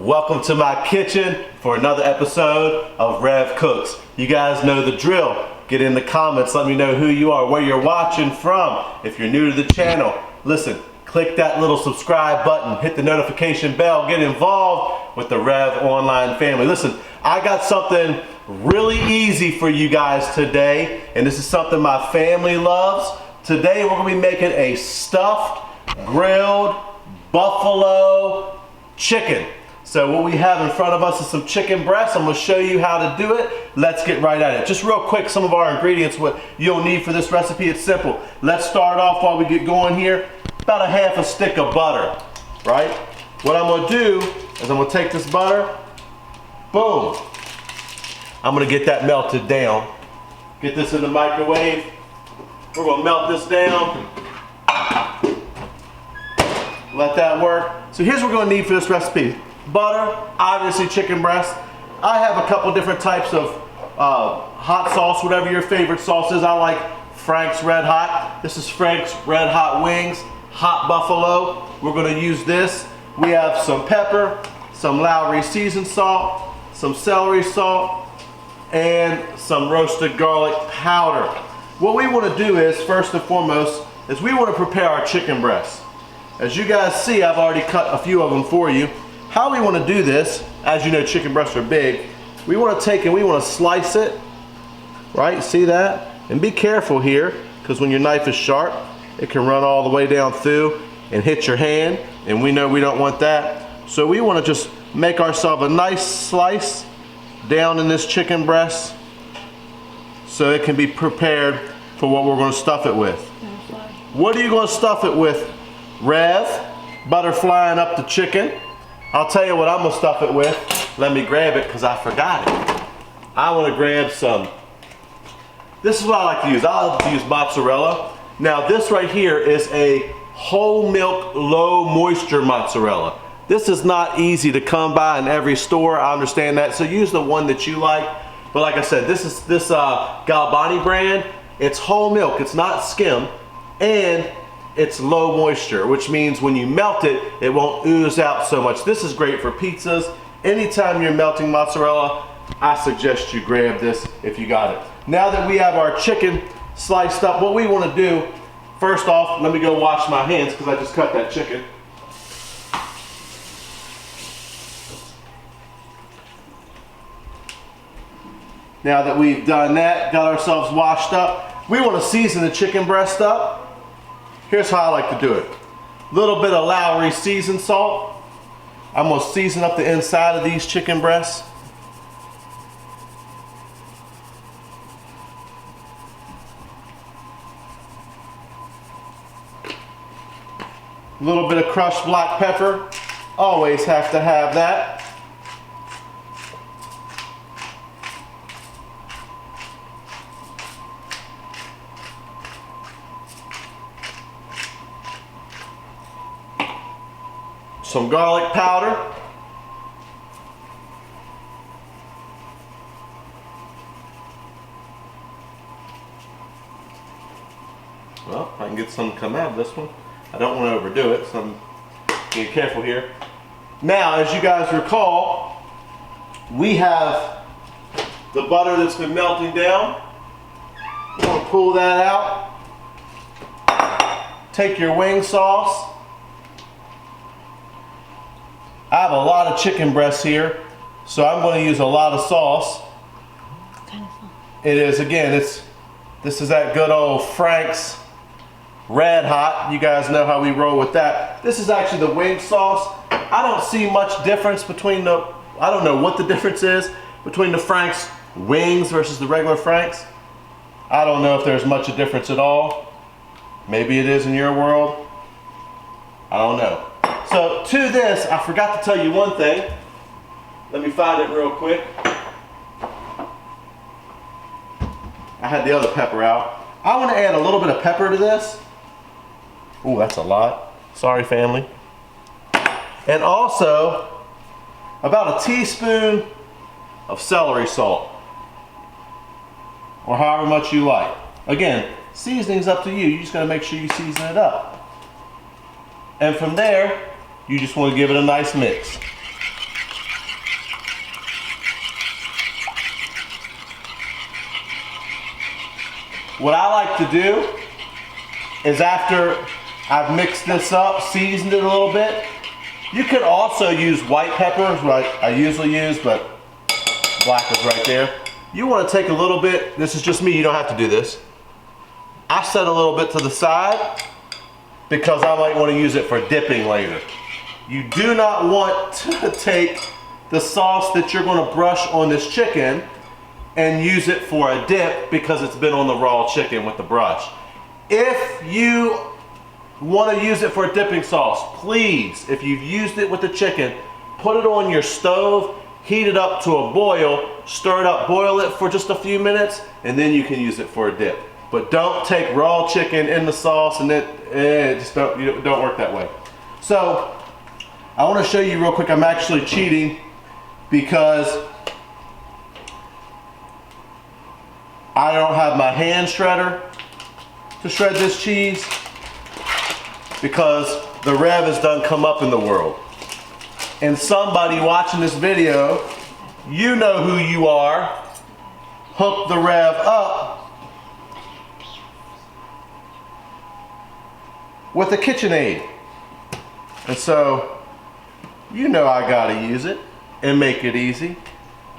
Welcome to my kitchen for another episode of Rev Cooks. You guys know the drill. Get in the comments, let me know who you are, where you're watching from. If you're new to the channel, listen, click that little subscribe button, hit the notification bell, get involved with the Rev Online family. Listen, I got something really easy for you guys today, and this is something my family loves. Today we're gonna be making a stuffed, grilled buffalo chicken. So what we have in front of us is some chicken breasts. I'm gonna show you how to do it. Let's get right at it. Just real quick, some of our ingredients, what you'll need for this recipe. It's simple. Let's start off while we get going here. About a half a stick of butter, right? What I'm gonna do is I'm gonna take this butter, boom. I'm gonna get that melted down. Get this in the microwave. We're gonna melt this down. Let that work. So here's what we're gonna need for this recipe. Butter, obviously chicken breast. I have a couple different types of hot sauce, whatever your favorite sauce is. I like Frank's Red Hot. This is Frank's Red Hot Wings, hot buffalo. We're gonna use this. We have some pepper, some Lowry seasoned salt, some celery salt, and some roasted garlic powder. What we wanna do is, first and foremost, is we wanna prepare our chicken breasts. As you guys see, I've already cut a few of them for you. How we want to do this, as you know, chicken breasts are big. We want to take and we want to slice it, right? See that? And be careful here, because when your knife is sharp, it can run all the way down through and hit your hand, and we know we don't want that. So we want to just make ourselves a nice slice down in this chicken breast so it can be prepared for what we're going to stuff it with. What are you going to stuff it with? Rev, butter flying up the chicken. I'll tell you what I'm gonna stuff it with. Let me grab it because I forgot it. I want to grab some, this is what I like to use. I like to use mozzarella. Now this right here is a whole milk, low moisture mozzarella. This is not easy to come by in every store, I understand that. So use the one that you like. But like I said, this is this Galbani brand. It's whole milk, it's not skim, and it's low moisture, which means when you melt it, it won't ooze out so much. This is great for pizzas. Anytime you're melting mozzarella, I suggest you grab this if you got it. Now that we have our chicken sliced up, what we want to do, first off, let me go wash my hands because I just cut that chicken. Now that we've done that, got ourselves washed up, we want to season the chicken breast up. Here's how I like to do it. A little bit of Lowry seasoned salt. I'm gonna season up the inside of these chicken breasts. A little bit of crushed black pepper. Always have to have that. Some garlic powder. Well, I can get some to come out of this one. I don't want to overdo it, so I'm being careful here. Now, as you guys recall, we have the butter that's been melting down. You want to pull that out. Take your wing sauce. I have a lot of chicken breasts here, so I'm going to use a lot of sauce. Kind of fun. It is, again, this is that good old Frank's Red Hot. You guys know how we roll with that. This is actually the wing sauce. I don't see much difference between I don't know what the difference is between the Frank's wings versus the regular Frank's. I don't know if there's much of a difference at all. Maybe it is in your world. I don't know. So to this, I forgot to tell you one thing. Let me find it real quick. I had the other pepper out. I want to add a little bit of pepper to this. Ooh, that's a lot. Sorry, family. And also about a teaspoon of celery salt, or however much you like. Again, seasoning's up to you. You just gotta make sure you season it up. And from there, you just want to give it a nice mix. What I like to do is after I've mixed this up, seasoned it a little bit, you could also use white peppers, what I usually use, but black is right there. You want to take a little bit, this is just me, you don't have to do this. I set a little bit to the side because I might want to use it for dipping later. You do not want to take the sauce that you're going to brush on this chicken and use it for a dip because it's been on the raw chicken with the brush. If you want to use it for a dipping sauce, please, if you've used it with the chicken, put it on your stove, heat it up to a boil, stir it up, boil it for just a few minutes, and then you can use it for a dip. But don't take raw chicken in the sauce and it just don't work that way. So I want to show you real quick, I'm actually cheating because I don't have my hand shredder to shred this cheese because the Rev has done come up in the world. And somebody watching this video, you know who you are, hook the Rev up with a KitchenAid. And so, you know I gotta use it and make it easy.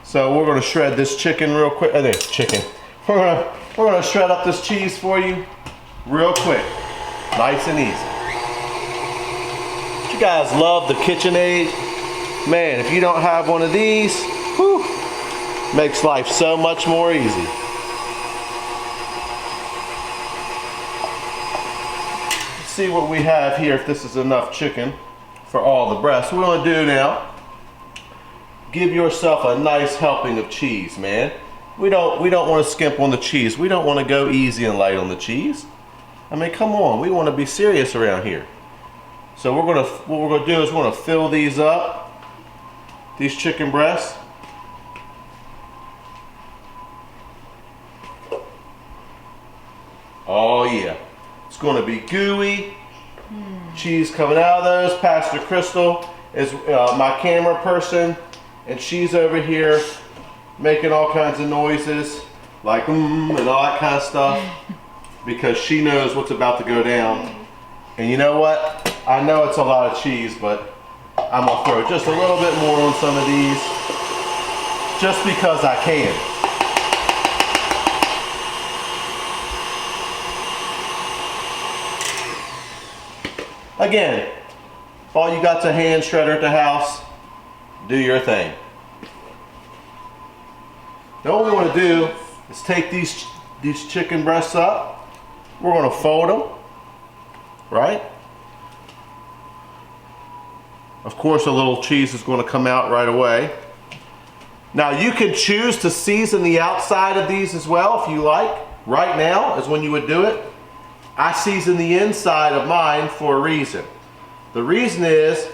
So we're gonna shred this chicken real quick. Chicken. We're gonna shred up this cheese for you real quick. Nice and easy. You guys love the KitchenAid. Man, if you don't have one of these, whew, makes life so much more easy. Let's see what we have here, if this is enough chicken for all the breast. What we're gonna do now, give yourself a nice helping of cheese, man. We don't want to skimp on the cheese. We don't want to go easy and light on the cheese. I mean, come on, we want to be serious around here. So what we're gonna do is we're gonna fill these up, these chicken breasts. Oh yeah, it's gonna be gooey. Cheese coming out of those. Pastor Crystal is my camera person, and she's over here making all kinds of noises, like and all that kind of stuff, because she knows what's about to go down. And you know what? I know it's a lot of cheese, but I'm gonna throw just a little bit more on some of these, just because I can. Again, if all you got's a hand shredder at the house, do your thing. Now what we want to do is take these chicken breasts up. We're going to fold them, right? Of course, a little cheese is going to come out right away. Now you can choose to season the outside of these as well if you like. Right now is when you would do it. I season the inside of mine for a reason. The reason is,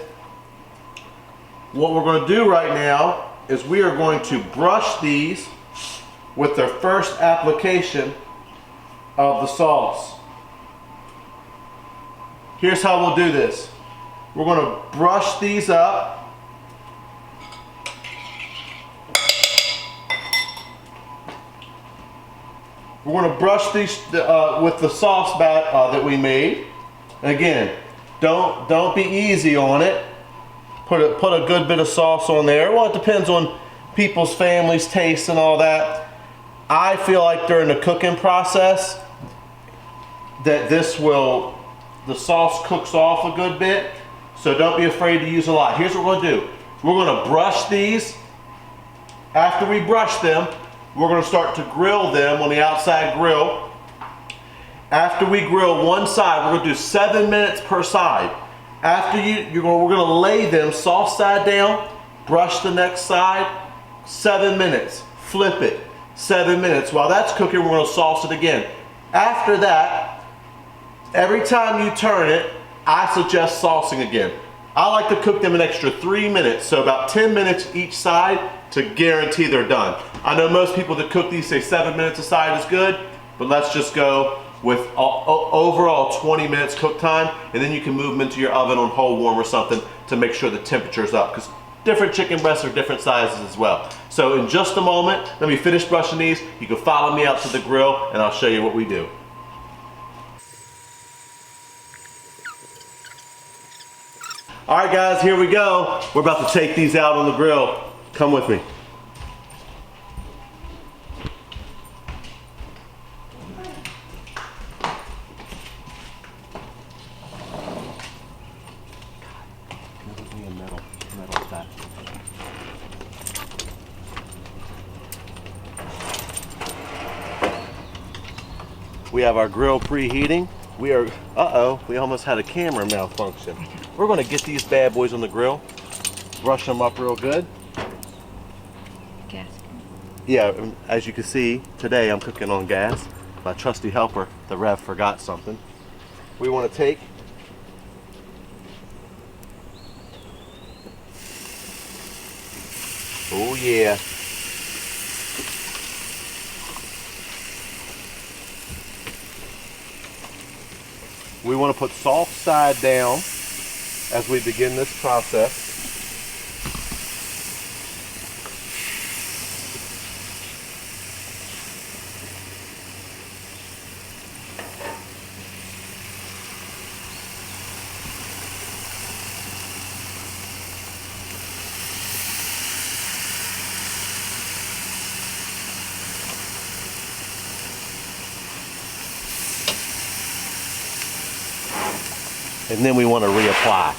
what we're going to do right now is we are going to brush these with their first application of the sauce. Here's how we'll do this. We're going to brush these up. We're going to brush these with the sauce that we made. And again, don't be easy on it. Put a good bit of sauce on there. Well, it depends on people's families' tastes and all that. I feel like during the cooking process that the sauce cooks off a good bit. So don't be afraid to use a lot. Here's what we're going to do. We're going to brush these. After we brush them, we're going to start to grill them on the outside grill. After we grill one side, we're going to do 7 minutes per side. After we're going to lay them sauce side down, brush the next side, 7 minutes, flip it, 7 minutes. While that's cooking, we're going to sauce it again. After that, every time you turn it, I suggest saucing again. I like to cook them an extra 3 minutes, so about 10 minutes each side to guarantee they're done. I know most people that cook these say 7 minutes a side is good, but let's just go with overall 20 minutes cook time, and then you can move them into your oven on whole warm or something to make sure the temperature's up, because different chicken breasts are different sizes as well. So in just a moment, let me finish brushing these. You can follow me out to the grill and I'll show you what we do. All right guys, here we go. We're about to take these out on the grill. Come with me. We have our grill preheating. We are, we almost had a camera malfunction. We're gonna get these bad boys on the grill, brush them up real good. Gas. Yeah, as you can see, today I'm cooking on gas. My trusty helper, TheREV, forgot something. We wanna take oh yeah. We want to put soft side down as we begin this process. And then we want to reapply.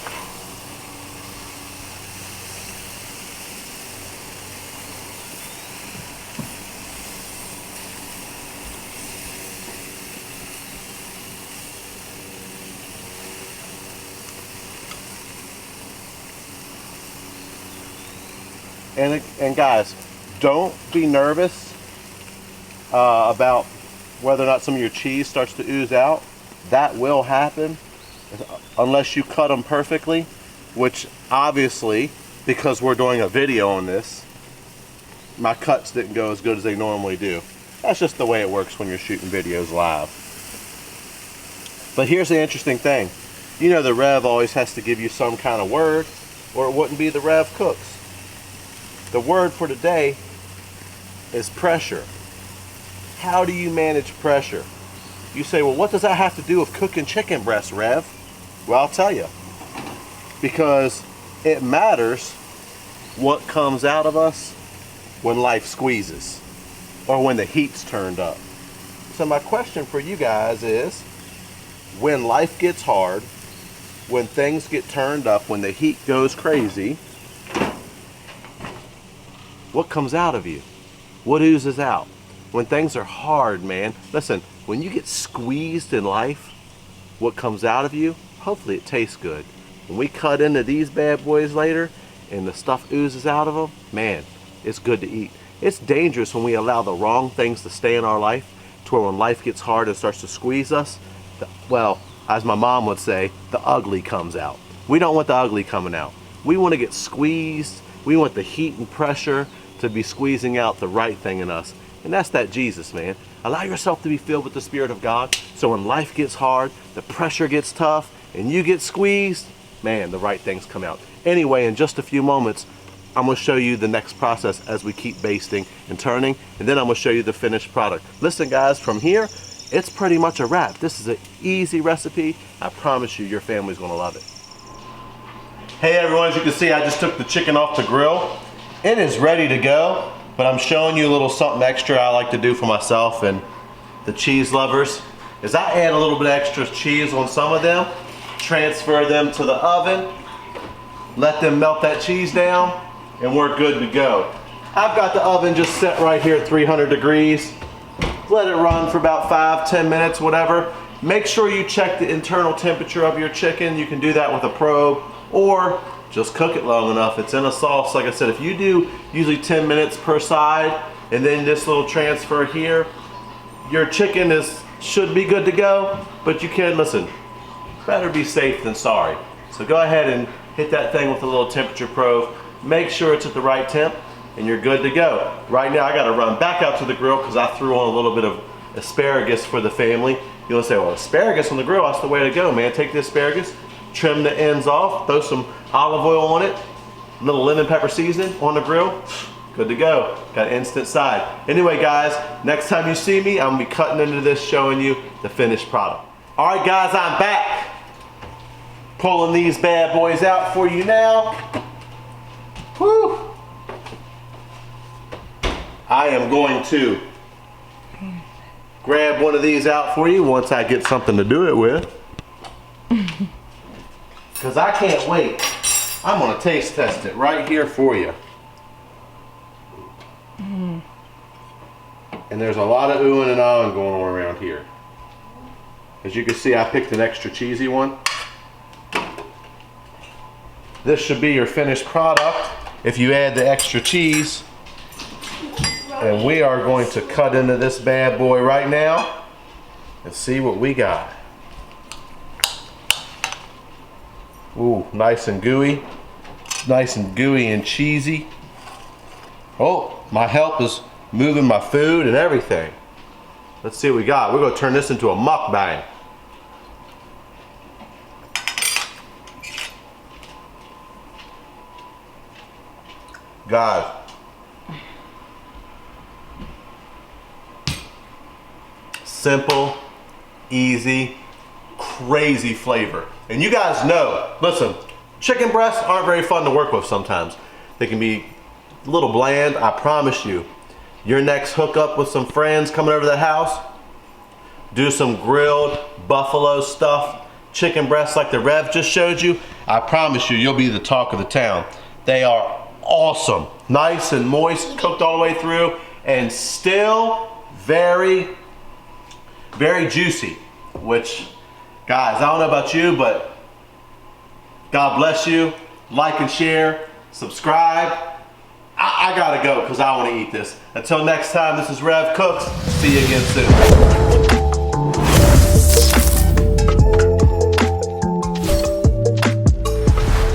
And guys, don't be nervous about whether or not some of your cheese starts to ooze out. That will happen unless you cut them perfectly, which obviously, because we're doing a video on this, my cuts didn't go as good as they normally do. That's just the way it works when you're shooting videos live. But here's the interesting thing. You know, the Rev always has to give you some kind of word, or it wouldn't be the Rev Cooks. The word for today is pressure. How do you manage pressure? You say, well, what does that have to do with cooking chicken breasts, Rev? Well, I'll tell you. Because it matters what comes out of us when life squeezes or when the heat's turned up. So my question for you guys is, when life gets hard, when things get turned up, when the heat goes crazy, what comes out of you? What oozes out? When things are hard, man, listen, when you get squeezed in life, what comes out of you, hopefully it tastes good. When we cut into these bad boys later and the stuff oozes out of them, man, it's good to eat. It's dangerous when we allow the wrong things to stay in our life to where when life gets hard and starts to squeeze us, well, as my mom would say, the ugly comes out. We don't want the ugly coming out. We want to get squeezed. We want the heat and pressure to be squeezing out the right thing in us. And that's that Jesus, man. Allow yourself to be filled with the Spirit of God, so when life gets hard, the pressure gets tough, and you get squeezed, man, the right things come out. Anyway, in just a few moments, I'm going to show you the next process as we keep basting and turning, and then I'm going to show you the finished product. Listen, guys, from here, it's pretty much a wrap. This is an easy recipe. I promise you, your family's going to love it. Hey, everyone, as you can see, I just took the chicken off the grill. It is ready to go. But I'm showing you a little something extra I like to do for myself and the cheese lovers, is I add a little bit extra cheese on some of them, transfer them to the oven, let them melt that cheese down, and we're good to go. I've got the oven just set right here at 300 degrees. Let it run for about 5-10 minutes, whatever. Make sure you check the internal temperature of your chicken. You can do that with a probe, or just cook it long enough. It's in a sauce. Like I said, if you do usually 10 minutes per side and then this little transfer here, your chicken should be good to go, but you can, listen, better be safe than sorry. So go ahead and hit that thing with a little temperature probe. Make sure it's at the right temp and you're good to go. Right now I gotta run back out to the grill because I threw on a little bit of asparagus for the family. You'll say, well, asparagus on the grill, that's the way to go, man. Take the asparagus, trim the ends off, throw some olive oil on it, little lemon pepper seasoning on the grill, good to go. Got an instant side. Anyway guys, next time you see me, I'm gonna be cutting into this, showing you the finished product. All right guys, I'm back. Pulling these bad boys out for you now. Whew. I am going to grab one of these out for you once I get something to do it with. Because I can't wait. I'm gonna taste test it right here for you. And there's a lot of oohing and ahhing going on around here. As you can see, I picked an extra cheesy one. This should be your finished product if you add the extra cheese. And we are going to cut into this bad boy right now and see what we got. Ooh, nice and gooey. Nice and gooey and cheesy. Oh, my help is moving my food and everything. Let's see what we got. We're gonna turn this into a mukbang. Guys, simple, easy, crazy flavor. And you guys know, listen, chicken breasts aren't very fun to work with sometimes. They can be a little bland. I promise you, your next hookup with some friends coming over to the house, do some grilled buffalo stuffed chicken breasts like the Rev just showed you. I promise you, you'll be the talk of the town. They are awesome. Nice and moist, cooked all the way through, and still very, very juicy, which, guys, I don't know about you, but God bless you. Like and share, subscribe. I gotta go because I want to eat this. Until next time, this is Rev Cooks. See you again soon.